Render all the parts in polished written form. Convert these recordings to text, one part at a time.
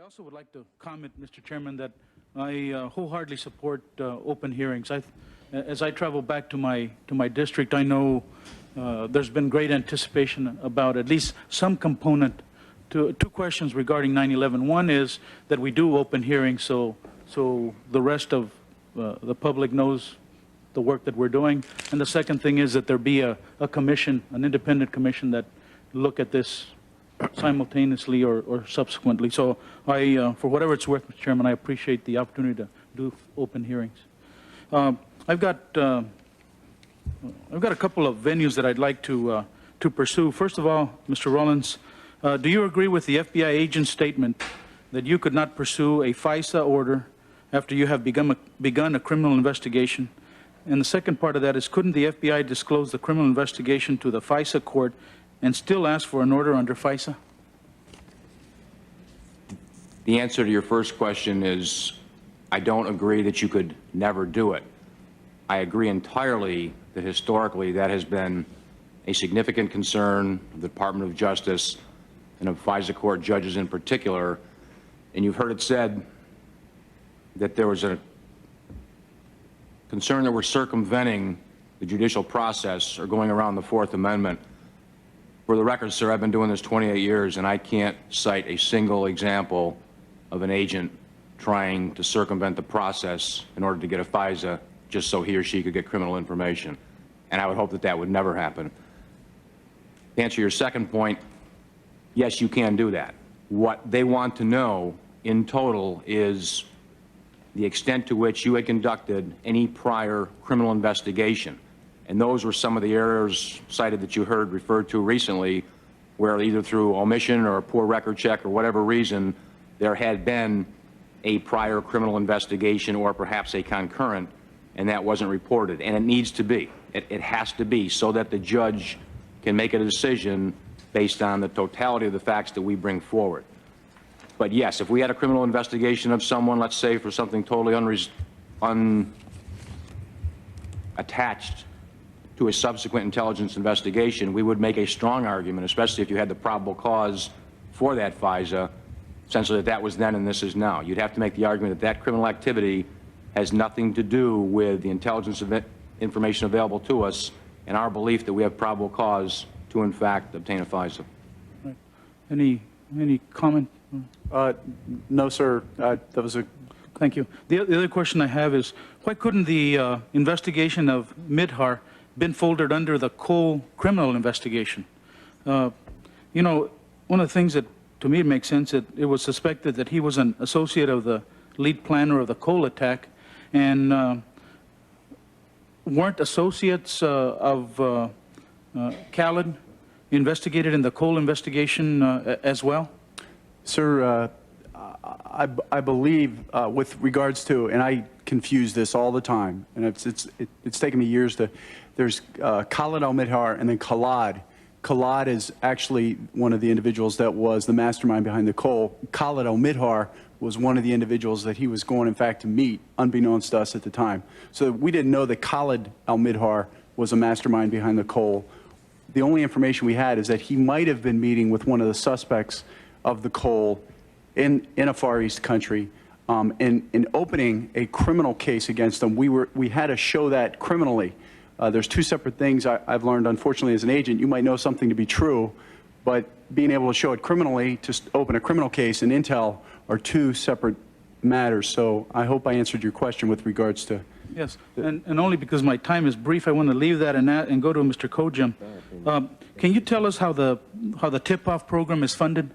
I also would like to comment, Mr. Chairman, that I wholeheartedly support open hearings. As I travel back to my district, I know there's been great anticipation about at least some component to two questions regarding 9/11. One is that we do open hearings so the rest of the public knows the work that we're doing. And the second thing is that there be a commission, an independent commission that look at this simultaneously or subsequently. So for whatever it's worth, Mr. Chairman, I appreciate the opportunity to do open hearings. I've got a couple of venues that I'd like to pursue. First of all, Mr. Rollins, do you agree with the FBI agent's statement that you could not pursue a FISA order after you have begun a criminal investigation? And the second part of that is, couldn't the FBI disclose the criminal investigation to the FISA court and still ask for an order under FISA? The answer to your first question is, I don't agree that you could never do it. I agree entirely that historically that has been a significant concern of the Department of Justice and of FISA court judges in particular. And you've heard it said that there was a concern that we're circumventing the judicial process or going around the Fourth Amendment. For the record, sir, I've been doing this 28 years, and I can't cite a single example of an agent trying to circumvent the process in order to get a FISA just so he or she could get criminal information. And I would hope that that would never happen. To answer your second point, yes, you can do that. What they want to know in total is the extent to which you had conducted any prior criminal investigation. And those were some of the errors cited that you heard referred to recently, where either through omission or a poor record check or whatever reason, there had been a prior criminal investigation or perhaps a concurrent, and that wasn't reported. And it needs to be. It has to be, so that the judge can make a decision based on the totality of the facts that we bring forward. But yes, if we had a criminal investigation of someone, let's say for something totally unattached to a subsequent intelligence investigation, we would make a strong argument, especially if you had the probable cause for that FISA, essentially that was then and this is now. You'd have to make the argument that that criminal activity has nothing to do with the intelligence information available to us and our belief that we have probable cause to, in fact, obtain a FISA. Right. Any comment? No, sir. That was a... Thank you. The other question I have is, why couldn't the investigation of Midhar been folded under the Cole criminal investigation? You know, one of the things that, to me, makes sense, that it was suspected that he was an associate of the lead planner of the Cole attack, and weren't associates of Khaled investigated in the Cole investigation as well? Sir, I believe with regards to, and I confuse this all the time, and it's taken me years to, there's Khaled al-Midhar and then Khalad. Khalad is actually one of the individuals that was the mastermind behind the Cole. Khaled al-Midhar was one of the individuals that he was going, in fact, to meet, unbeknownst to us at the time. So we didn't know that Khaled al-Midhar was a mastermind behind the Cole. The only information we had is that he might have been meeting with one of the suspects of the Cole in a Far East country. In opening a criminal case against them, we had to show that criminally. There's two separate things I've learned, unfortunately, as an agent. You might know something to be true, but being able to show it criminally, to open a criminal case and intel, are two separate matters. So I hope I answered your question with regards to... Yes, and only because my time is brief, I want to leave that and go to Mr. Kojam. Can you tell us how the tip-off program is funded?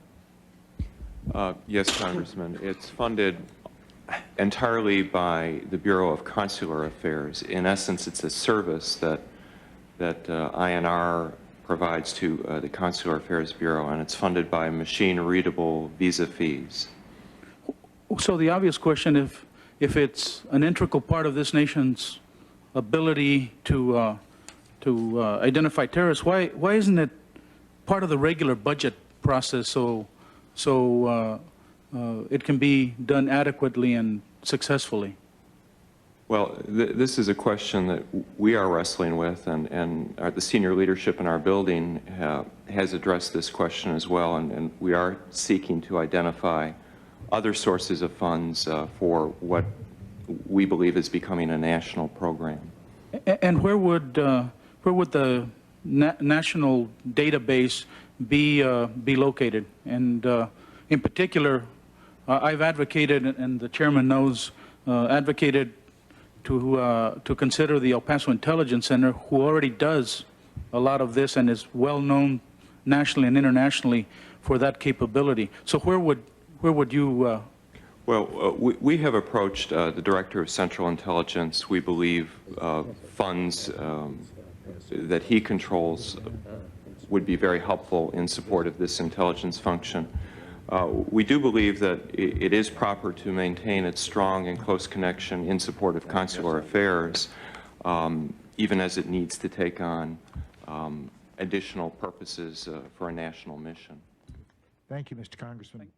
Yes, Congressman. It's funded entirely by the Bureau of Consular Affairs. In essence, it's a service that INR provides to the Consular Affairs Bureau, and it's funded by machine-readable visa fees. So the obvious question, if it's an integral part of this nation's ability to identify terrorists, why isn't it part of the regular budget process so it can be done adequately and successfully? Well, this is a question that we are wrestling with, and the senior leadership in our building has addressed this question as well, and we are seeking to identify other sources of funds for what we believe is becoming a national program. And where would the national database be located? And in particular, I've advocated, and the chairman knows, advocated to consider the El Paso Intelligence Center, who already does a lot of this and is well known nationally and internationally for that capability. So where would you? Well, we have approached the Director of Central Intelligence. We believe funds that he controls would be very helpful in support of this intelligence function. We do believe that it is proper to maintain its strong and close connection in support of consular affairs, even as it needs to take on additional purposes for a national mission. Thank you, Mr. Congressman.